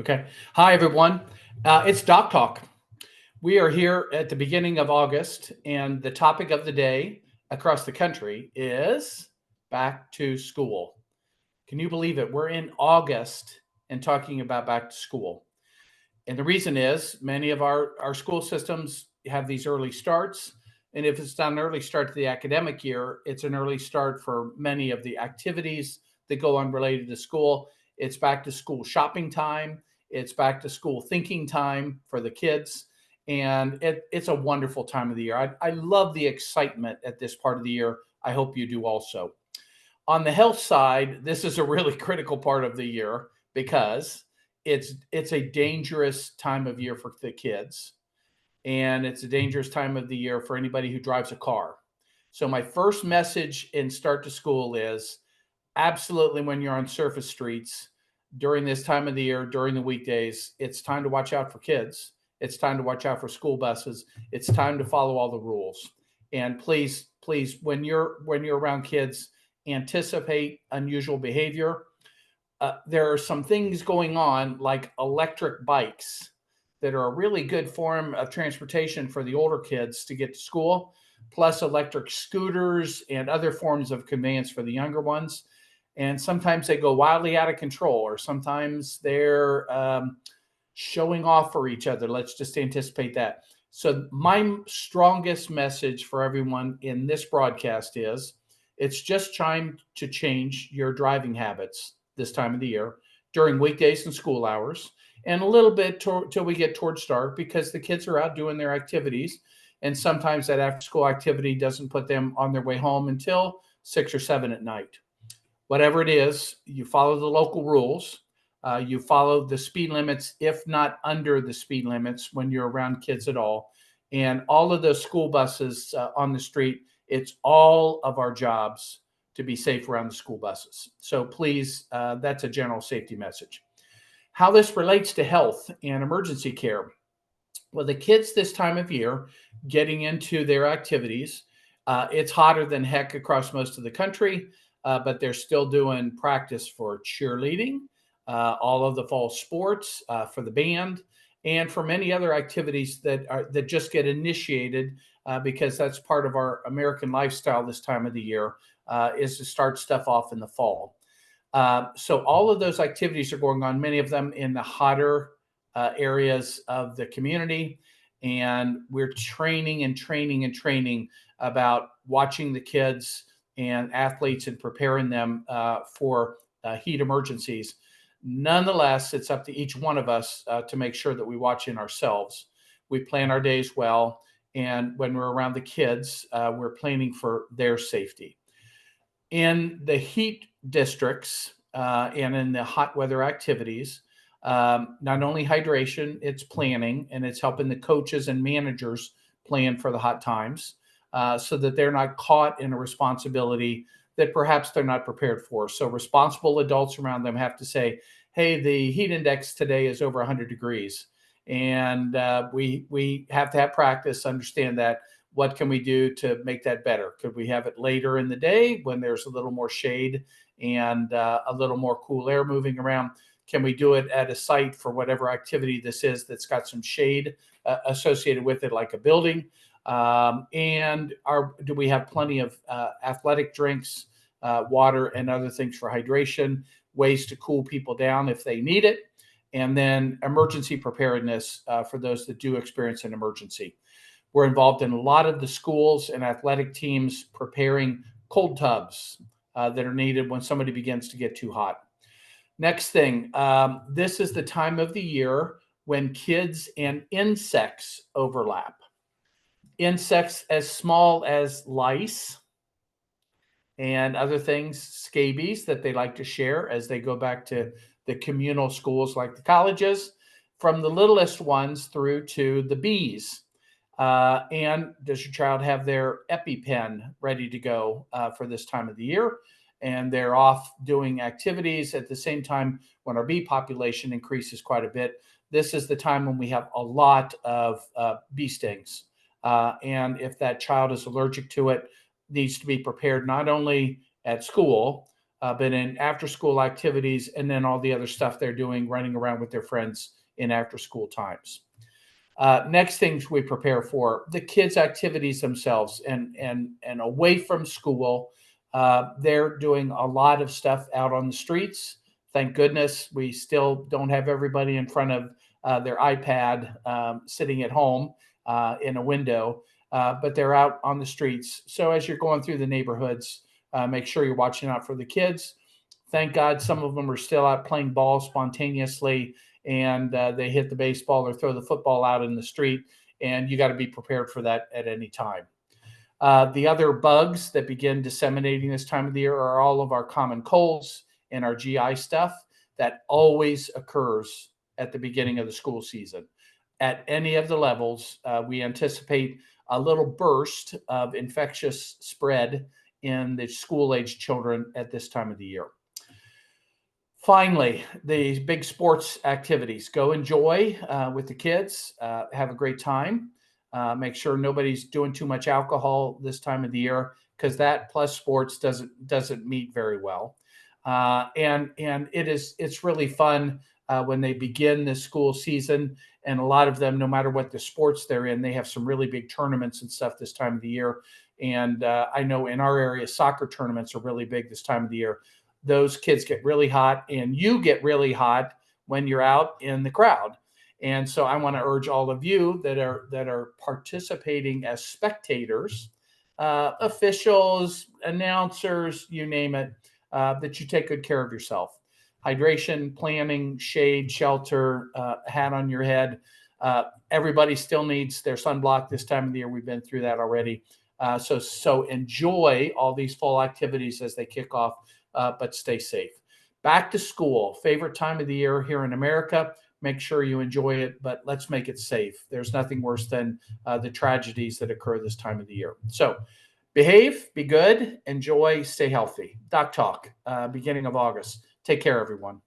Okay. Hi, everyone. It's DocTalk. We are here at the beginning of August, and the topic of the day across the country is back to school. Can you believe it? We're in August and talking about back to school. And the reason is many of our school systems have these early starts. And if it's not an early start to the academic year, it's an early start for many of the activities that go on related to school. It's back to school shopping time. It's back to school thinking time for the kids. And it's a wonderful time of the year. I love the excitement at this part of the year. I hope you do also. On the health side, this is a really critical part of the year because it's a dangerous time of year for the kids, and it's a dangerous time of the year for anybody who drives a car. So my first message in start to school is absolutely when you're on surface streets during this time of the year, during the weekdays, it's time to watch out for kids. It's time to watch out for school buses. It's time to follow all the rules. And please, when you're around kids, anticipate unusual behavior. There are some things going on like electric bikes that are a really good form of transportation for the older kids to get to school, plus electric scooters and other forms of conveyance for the younger ones. And sometimes they go wildly out of control, or sometimes they're showing off for each other. Let's just anticipate that. So, my strongest message for everyone in this broadcast is it's just time to change your driving habits this time of the year during weekdays and school hours, and a little bit till we get towards dark because the kids are out doing their activities. And sometimes that after school activity doesn't put them on their way home until 6 or 7 at night. Whatever it is, you follow the local rules. You follow the speed limits, if not under the speed limits, when you're around kids at all. And all of those school buses on the street, it's all of our jobs to be safe around the school buses. So please, that's a general safety message. How this relates to health and emergency care. Well, the kids this time of year getting into their activities, it's hotter than heck across most of the country, but they're still doing practice for cheerleading, all of the fall sports for the band, and for many other activities that just get initiated because that's part of our American lifestyle this time of the year is to start stuff off in the fall. So all of those activities are going on, many of them in the hotter areas of the community. And we're training and training and training about watching the kids and athletes and preparing them for heat emergencies. Nonetheless, it's up to each one of us to make sure that we watch in ourselves. We plan our days well. And when we're around the kids, we're planning for their safety. In the heat districts and in the hot weather activities, not only hydration, it's planning and it's helping the coaches and managers plan for the hot times so that they're not caught in a responsibility that perhaps they're not prepared for. So responsible adults around them have to say, hey, the heat index today is over 100 degrees. And we have to have practice, understand that. What can we do to make that better? Could we have it later in the day when there's a little more shade and a little more cool air moving around? Can we do it at a site for whatever activity this is that's got some shade associated with it, like a building? Do we have plenty of athletic drinks, water, and other things for hydration, ways to cool people down if they need it? And then emergency preparedness for those that do experience an emergency. We're involved in a lot of the schools and athletic teams preparing cold tubs that are needed when somebody begins to get too hot. Next thing, this is the time of the year when kids and insects overlap. Insects as small as lice and other things, scabies that they like to share as they go back to the communal schools like the colleges, from the littlest ones through to the bees. And does your child have their epi-pen ready to go for this time of the year? And they're off doing activities at the same time when our bee population increases quite a bit. This is the time when we have a lot of bee stings. And if that child is allergic to it, needs to be prepared not only at school, but in after school activities, and then all the other stuff they're doing, running around with their friends in after school times. Next things we prepare for the kids' activities themselves, and away from school, they're doing a lot of stuff out on the streets. Thank goodness we still don't have everybody in front of their iPad sitting at home in a window, but they're out on the streets. So as you're going through the neighborhoods, make sure you're watching out for the kids. Thank God some of them are still out playing ball spontaneously, and they hit the baseball or throw the football out in the street, and you got to be prepared for that at any time. The other bugs that begin disseminating this time of the year are all of our common colds and our GI stuff that always occurs at the beginning of the school season. At any of the levels, we anticipate a little burst of infectious spread in the school-age children at this time of the year. Finally, the big sports activities. Go enjoy with the kids. Have a great time. Make sure nobody's doing too much alcohol this time of the year, because that plus sports doesn't meet very well. And it's really fun when they begin the school season. And a lot of them, no matter what the sports they're in, they have some really big tournaments and stuff this time of the year. And I know in our area, soccer tournaments are really big this time of the year. Those kids get really hot, and you get really hot when you're out in the crowd. And so I want to urge all of you that are participating as spectators, officials, announcers, you name it, that you take good care of yourself. Hydration, planning, shade, shelter, hat on your head. Everybody still needs their sunblock this time of the year. We've been through that already. So enjoy all these fall activities as they kick off, but stay safe. Back to school, favorite time of the year here in America. Make sure you enjoy it, but let's make it safe. There's nothing worse than the tragedies that occur this time of the year. So behave, be good, enjoy, stay healthy. DocTalk, beginning of August. Take care, everyone.